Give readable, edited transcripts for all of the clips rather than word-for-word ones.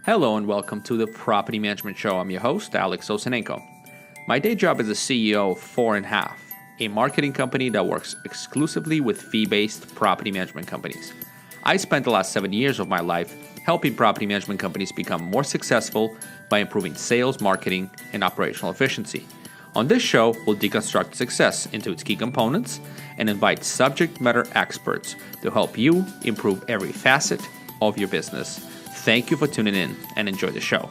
Hello and welcome to the Property Management Show. I'm your host, Alex Osenenko. My day job is the CEO of 4.5, a marketing company that works exclusively with fee-based property management companies. I spent the last 7 years of my life helping property management companies become more successful by improving sales, marketing, and operational efficiency. On this show, we'll deconstruct success into its key components and invite subject matter experts to help you improve every facet of your business. Thank you for tuning in and enjoy the show.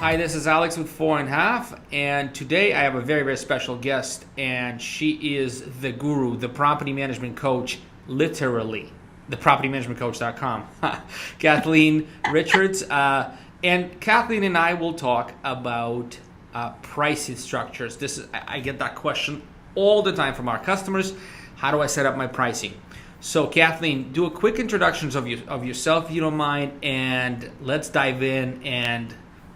Hi, this is Alex with 4.5, and today I have a very, very special guest, and she is the guru, the property management coach, literally, thepropertymanagementcoach.com, Kathleen Richards. And Kathleen and I will talk about pricing structures. I get that question all the time from our customers. How do I set up my pricing? So Kathleen, do a quick introduction of yourself if you don't mind, and let's dive in and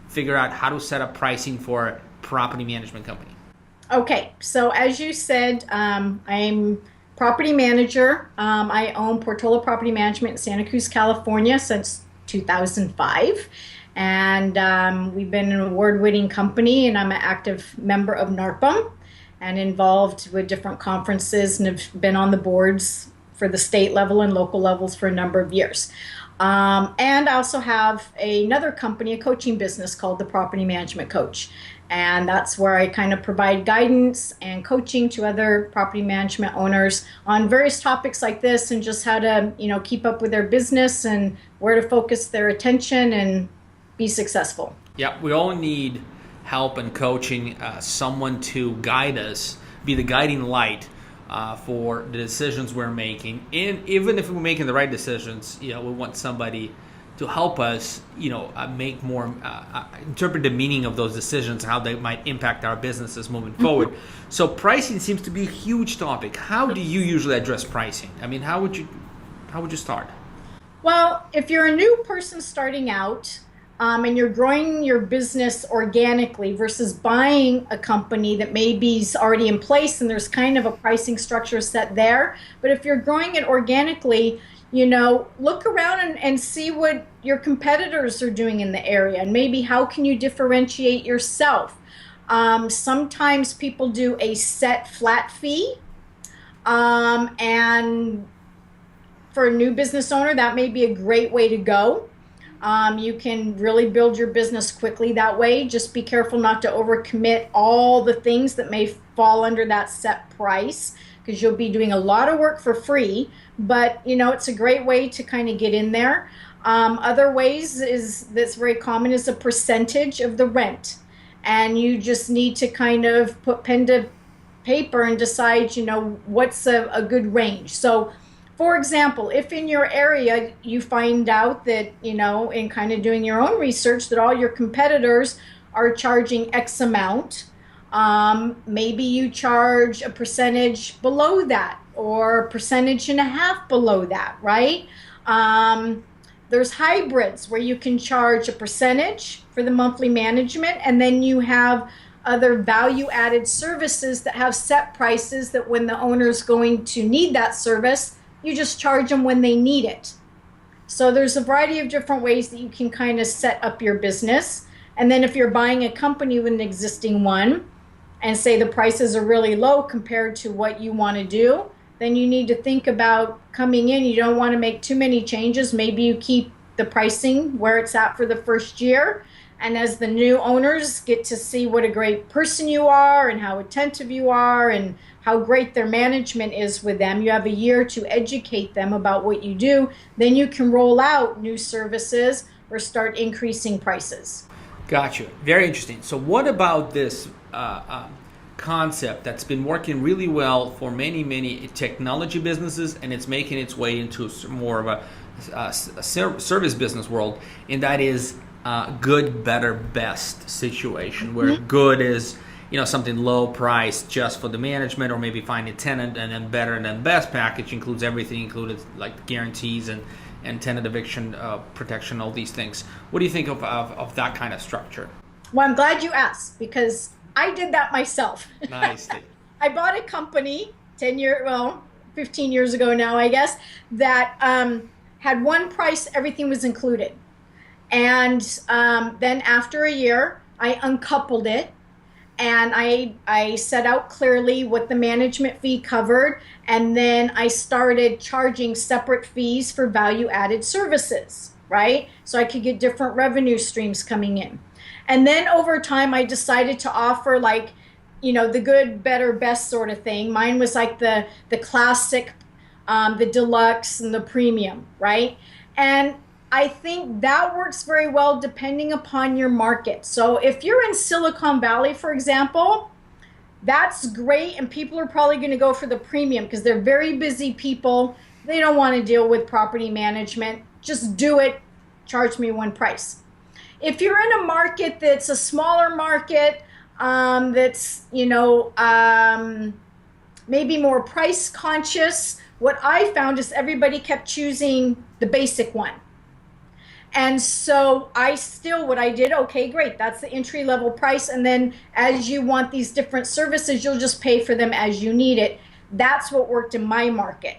figure out how to set up pricing for a property management company. Okay, so as you said, I'm property manager. I own Portola Property Management in Santa Cruz, California since 2005. And we've been an award-winning company, and I'm an active member of NARPM and involved with different conferences and have been on the boards for the state level and local levels for a number of years. And I also have another company, a coaching business called the Property Management Coach. And that's where I kind of provide guidance and coaching to other property management owners on various topics like this and just how to, keep up with their business and where to focus their attention and be successful. Yeah, we all need help and coaching, someone to guide us, be the guiding light for the decisions we're making. And even if we're making the right decisions, we want somebody to help us, make more, interpret the meaning of those decisions, how they might impact our businesses moving forward. So pricing seems to be a huge topic. How do you usually address pricing? I mean, how would you start? Well, if you're a new person starting out, and you're growing your business organically versus buying a company that maybe is already in place and there's kind of a pricing structure set there. But if you're growing it organically, look around and see what your competitors are doing in the area and maybe how can you differentiate yourself. Sometimes people do a set flat fee, and for a new business owner, that may be a great way to go. You can really build your business quickly that way. Just be careful not to overcommit all the things that may fall under that set price because you'll be doing a lot of work for free, but it's a great way to kind of get in there. Other ways that's very common is a percentage of the rent, and you just need to kind of put pen to paper and decide what's a good range. So for example, if in your area you find out that, in kind of doing your own research, that all your competitors are charging X amount, maybe you charge a percentage below that or a percentage and a half below that, right? There's hybrids where you can charge a percentage for the monthly management, and then you have other value-added services that have set prices that when the owner's going to need that service, you just charge them when they need it. So there's a variety of different ways that you can kind of set up your business. And then if you're buying a company with an existing one and say the prices are really low compared to what you want to do, then you need to think about coming in. You don't want to make too many changes. Maybe you keep the pricing where it's at for the first year. And as the new owners get to see what a great person you are and how attentive you are and how great their management is with them, you have a year to educate them about what you do. Then you can roll out new services or start increasing prices. Gotcha. Very interesting. So what about this concept that's been working really well for many technology businesses, and it's making its way into more of a service business world, and that is good, better, best situation, where good is something low price just for the management, or maybe find a tenant, and then better and then best package includes everything included, like guarantees and tenant eviction protection, all these things. What do you think of that kind of structure? Well, I'm glad you asked because I did that myself. Nicely. I bought a company 15 years ago now, I guess, that had one price, everything was included. And then after a year, I uncoupled it and I set out clearly what the management fee covered. And then I started charging separate fees for value added services, right? So I could get different revenue streams coming in. And then over time, I decided to offer like, the good, better, best sort of thing. Mine was like the classic, the deluxe and the premium, right? And I think that works very well depending upon your market. So if you're in Silicon Valley, for example, that's great. And people are probably going to go for the premium because they're very busy people. They don't want to deal with property management. Just do it. Charge me one price. If you're in a market that's a smaller market, that's, maybe more price conscious, what I found is everybody kept choosing the basic one. And so what I did, okay, great, that's the entry level price. And then as you want these different services, you'll just pay for them as you need it. That's what worked in my market.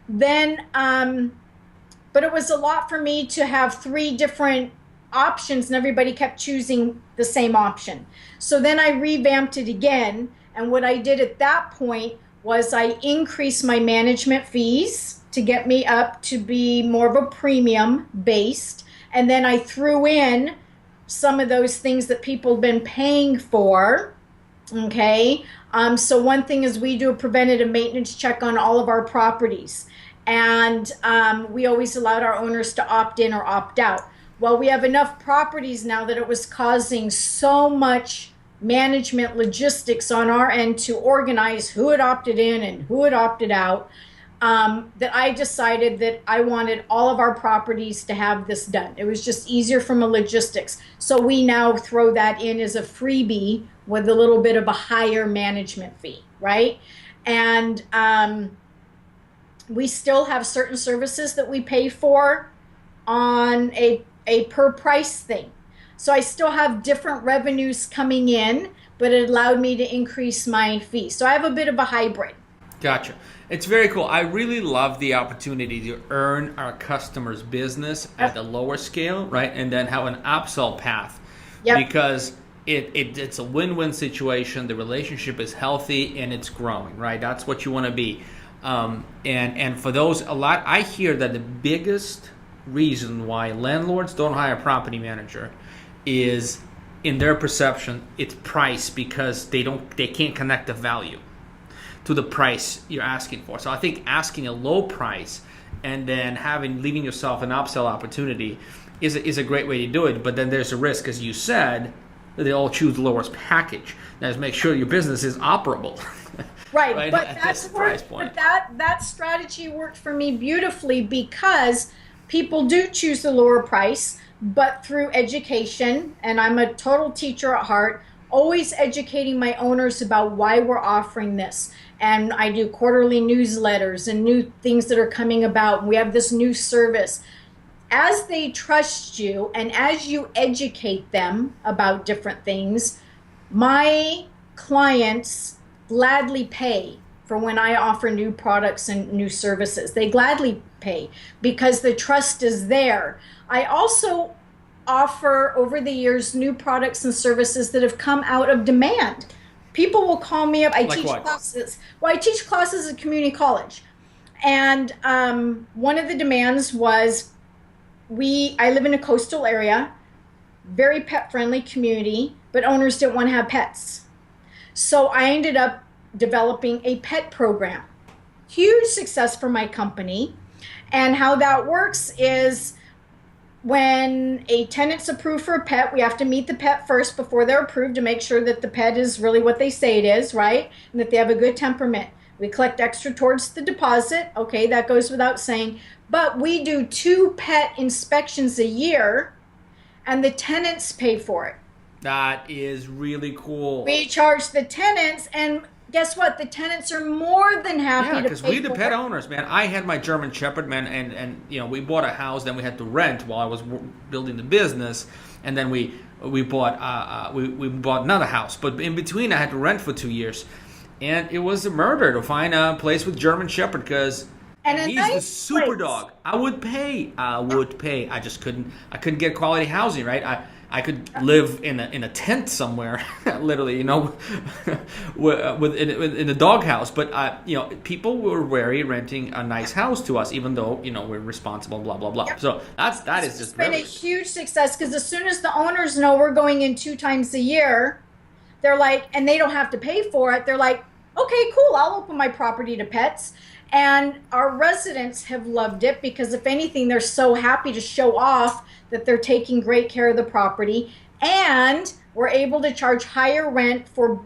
Then, but it was a lot for me to have 3 different options and everybody kept choosing the same option. So then I revamped it again. And what I did at that point was I increased my management fees to get me up to be more of a premium based. And then I threw in some of those things that people have been paying for. Okay. So one thing is we do a preventative maintenance check on all of our properties. And we always allowed our owners to opt in or opt out. Well, we have enough properties now that it was causing so much management logistics on our end to organize who had opted in and who had opted out, that I decided that I wanted all of our properties to have this done. It was just easier from a logistics. So we now throw that in as a freebie with a little bit of a higher management fee, right? And we still have certain services that we pay for on a per price thing. So I still have different revenues coming in, but it allowed me to increase my fee. So I have a bit of a hybrid. Gotcha. It's very cool. I really love the opportunity to earn our customers' business at the lower scale, right? And then have an upsell path. Yep. Because it's a win-win situation. The relationship is healthy and it's growing, right? That's what you want to be. And for those, I hear that the biggest reason why landlords don't hire a property manager is, in their perception, it's price, because they can't connect the value to the price you're asking for. So I think asking a low price and then leaving yourself an upsell opportunity is a great way to do it. But then there's a risk, as you said, that they all choose the lowest package. Now, just make sure your business is operable. Right, right? But That's the price point. But that strategy worked for me beautifully because people do choose the lower price, but through education, and I'm a total teacher at heart, always educating my owners about why we're offering this. And I do quarterly newsletters and new things that are coming about. We have this new service. As they trust you and as you educate them about different things, my clients gladly pay for when I offer new products and new services. They gladly pay because the trust is there. I also offer over the years new products and services that have come out of demand. People will call me up. I teach classes. Well, I teach classes at community college. And one of the demands was I live in a coastal area, very pet-friendly community, but owners didn't want to have pets. So I ended up developing a pet program. Huge success for my company. And how that works is when a tenant's approved for a pet, we have to meet the pet first before they're approved to make sure that the pet is really what they say it is, right? And that they have a good temperament. We collect extra towards the deposit. Okay, that goes without saying. But we do 2 pet inspections a year, and the tenants pay for it. That is really cool. We charge the tenants, and guess what? The tenants are more than happy to pay for it. Yeah, because we the pet owners, man. I had my German Shepherd, man, and we bought a house, then we had to rent while I was building the business, and then we we bought another house. But in between, I had to rent for 2 years, and it was a murder to find a place with German Shepherd because he's nice the super place. dog. I would pay. I just couldn't. I couldn't get quality housing. Right. I could live in a tent somewhere, literally, in a doghouse. But people were wary renting a nice house to us, even though we're responsible, blah blah blah. Yep. So that is just been a huge success because as soon as the owners know we're going in 2 times a year, they're like, and they don't have to pay for it. They're like, okay, cool, I'll open my property to pets. And our residents have loved it because, if anything, they're so happy to show off that they're taking great care of the property. And we're able to charge higher rent for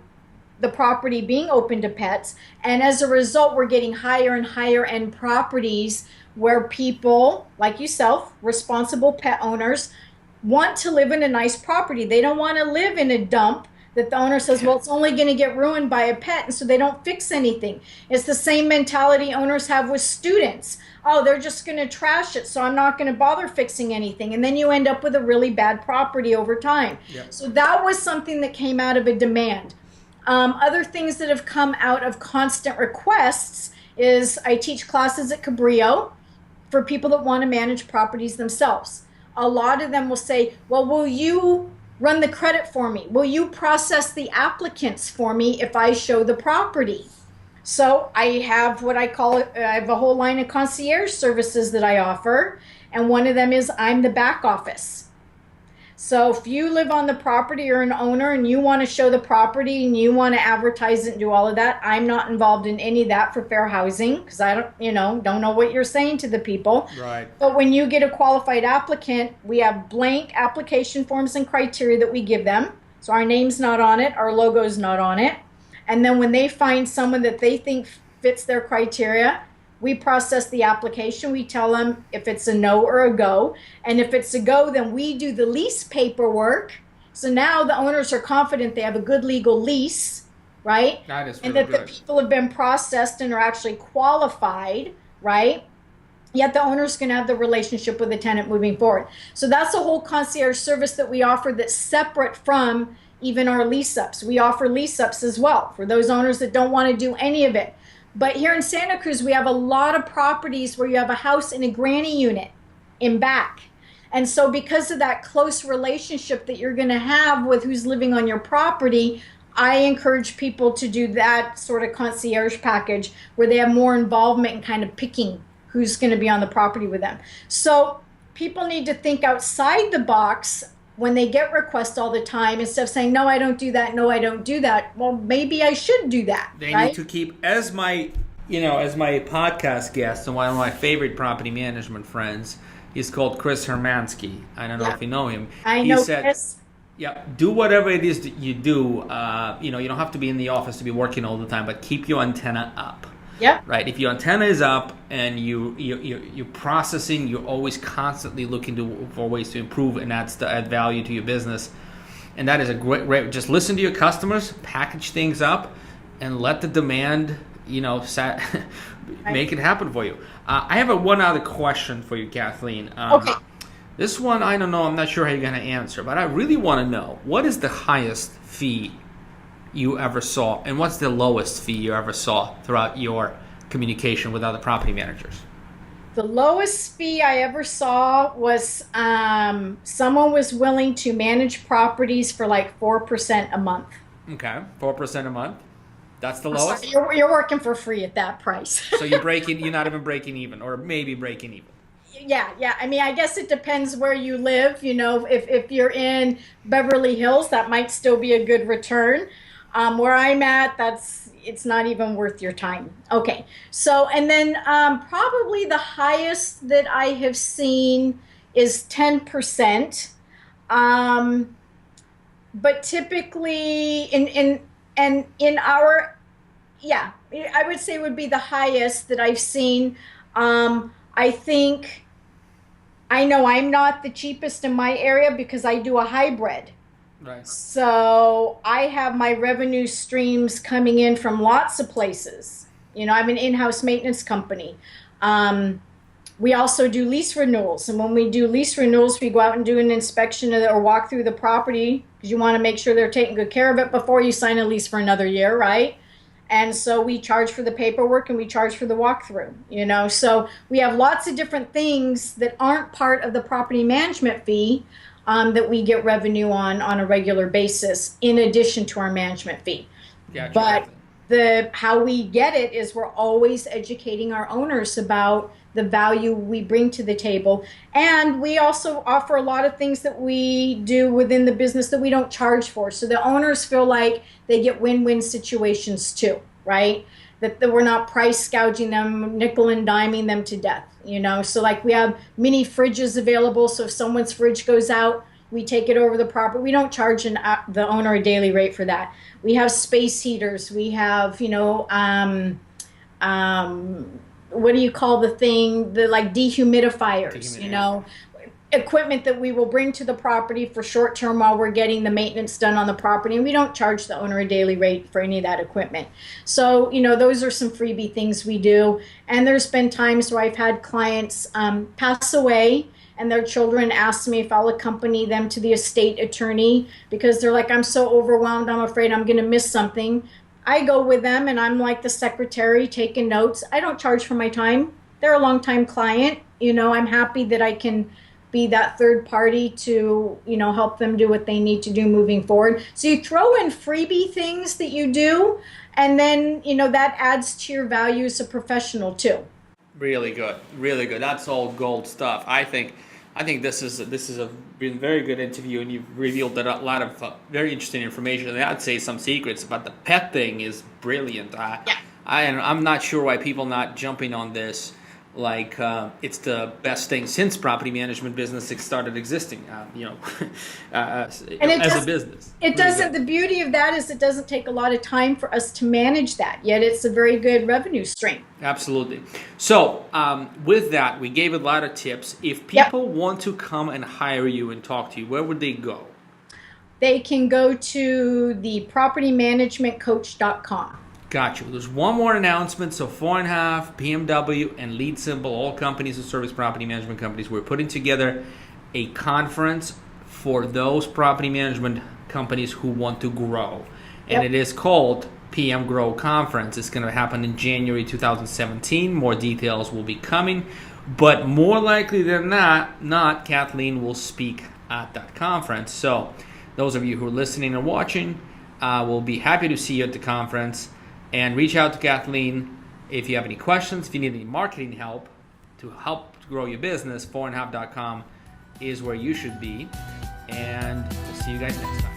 the property being open to pets. And as a result, we're getting higher and higher end properties where people like yourself, responsible pet owners, want to live in a nice property. They don't want to live in a dump that the owner says, well, it's only going to get ruined by a pet, and so they don't fix anything. It's the same mentality owners have with students. Oh, they're just going to trash it, so I'm not going to bother fixing anything. And then you end up with a really bad property over time. Yep. So that was something that came out of a demand. Other things that have come out of constant requests is I teach classes at Cabrillo for people that want to manage properties themselves. A lot of them will say, well, will you run the credit for me? Will you process the applicants for me if I show the property? So I have what I call it, I have a whole line of concierge services that I offer. And one of them is I'm the back office. So if you live on the property or an owner and you want to show the property and you want to advertise it and do all of that, I'm not involved in any of that for fair housing because I don't know what you're saying to the people. Right. But when you get a qualified applicant, we have blank application forms and criteria that we give them. So our name's not on it, our logo's not on it. And then when they find someone that they think fits their criteria, we process the application. We tell them if it's a no or a go. And if it's a go, then we do the lease paperwork. So now the owners are confident they have a good legal lease, right? That is and really that good. The people have been processed and are actually qualified, right? Yet the owner's going to have the relationship with the tenant moving forward. So that's a whole concierge service that we offer that's separate from even our lease ups. We offer lease ups as well for those owners that don't want to do any of it. But here in Santa Cruz, we have a lot of properties where you have a house and a granny unit in back. And so because of that close relationship that you're going to have with who's living on your property, I encourage people to do that sort of concierge package where they have more involvement in kind of picking who's going to be on the property with them. So people need to think outside the box when they get requests all the time, instead of saying, no, I don't do that, no, I don't do that. Well, maybe I should do that. They right? need to keep, as my podcast guest and one of my favorite property management friends, he's called Chris Hermansky. I don't know if you know him. He know said, Chris. Yeah, do whatever it is that you do. You don't have to be in the office to be working all the time, but keep your antenna up. Yep. Right. If your antenna is up and you're processing, you're always constantly looking for ways to improve and add value to your business. And that is a great. Just listen to your customers, package things up, and let the demand, make it happen for you. I have one other question for you, Kathleen. Okay. This one, I don't know. I'm not sure how you're going to answer, but I really want to know, what is the highest fee you ever saw, and what's the lowest fee you ever saw throughout your communication with other property managers? The lowest fee I ever saw was someone was willing to manage properties for like 4% a month. Okay, 4% a month. That's the lowest? Sorry, you're working for free at that price. So you're not even breaking even, or maybe breaking even. Yeah. I mean, I guess it depends where you live. If you're in Beverly Hills, that might still be a good return. Where I'm at, it's not even worth your time. Okay, so and then probably the highest that I have seen is 10%. But typically in our, I would say would be the highest that I've seen. I know I'm not the cheapest in my area because I do a hybrid. Right. So I have my revenue streams coming in from lots of places. I have an in-house maintenance company. We also do lease renewals. And when we do lease renewals, we go out and do an inspection or walk through the property because you want to make sure they're taking good care of it before you sign a lease for another year, right? And so we charge for the paperwork and we charge for the walkthrough, So we have lots of different things that aren't part of the property management fee that we get revenue on a regular basis in addition to our management fee. Gotcha. But how we get it is we're always educating our owners about the value we bring to the table. And we also offer a lot of things that we do within the business that we don't charge for. So the owners feel like they get win-win situations too, right? That we're not price gouging them, nickel and diming them to death, So like we have mini fridges available. So if someone's fridge goes out, we take it over the property. We don't charge the owner a daily rate for that. We have space heaters. We have, what do you call the thing? The like dehumidifiers, equipment that we will bring to the property for short term while we're getting the maintenance done on the property. And we don't charge the owner a daily rate for any of that equipment. So, those are some freebie things we do. And there's been times where I've had clients pass away and their children ask me if I'll accompany them to the estate attorney because they're like, I'm so overwhelmed, I'm afraid I'm going to miss something. I go with them and I'm like the secretary taking notes. I don't charge for my time. They're a longtime client. I'm happy that I can be that third party to, help them do what they need to do moving forward. So you throw in freebie things that you do, and then, that adds to your value as a professional too. Really good, really good. That's all gold stuff. I think this is been a very good interview, and you've revealed a lot of very interesting information. And I'd say some secrets, but the pet thing is brilliant. I'm not sure why people not jumping on this. Like it's the best thing since property management business started existing. As a business. It doesn't. The beauty of that is it doesn't take a lot of time for us to manage that. Yet it's a very good revenue stream. Absolutely. So with that, we gave a lot of tips. If people want to come and hire you and talk to you, where would they go? They can go to the propertymanagementcoach.com. Got you. There's one more announcement. So 4.5, PMW, and Lead Symbol, all companies and service property management companies, we're putting together a conference for those property management companies who want to grow. And it is called PM Grow Conference. It's going to happen in January 2017. More details will be coming. But more likely than not, Kathleen will speak at that conference. So those of you who are listening and watching, will be happy to see you at the conference. And reach out to Kathleen if you have any questions, if you need any marketing help to grow your business. 4.5.com is where you should be. And we'll see you guys next time.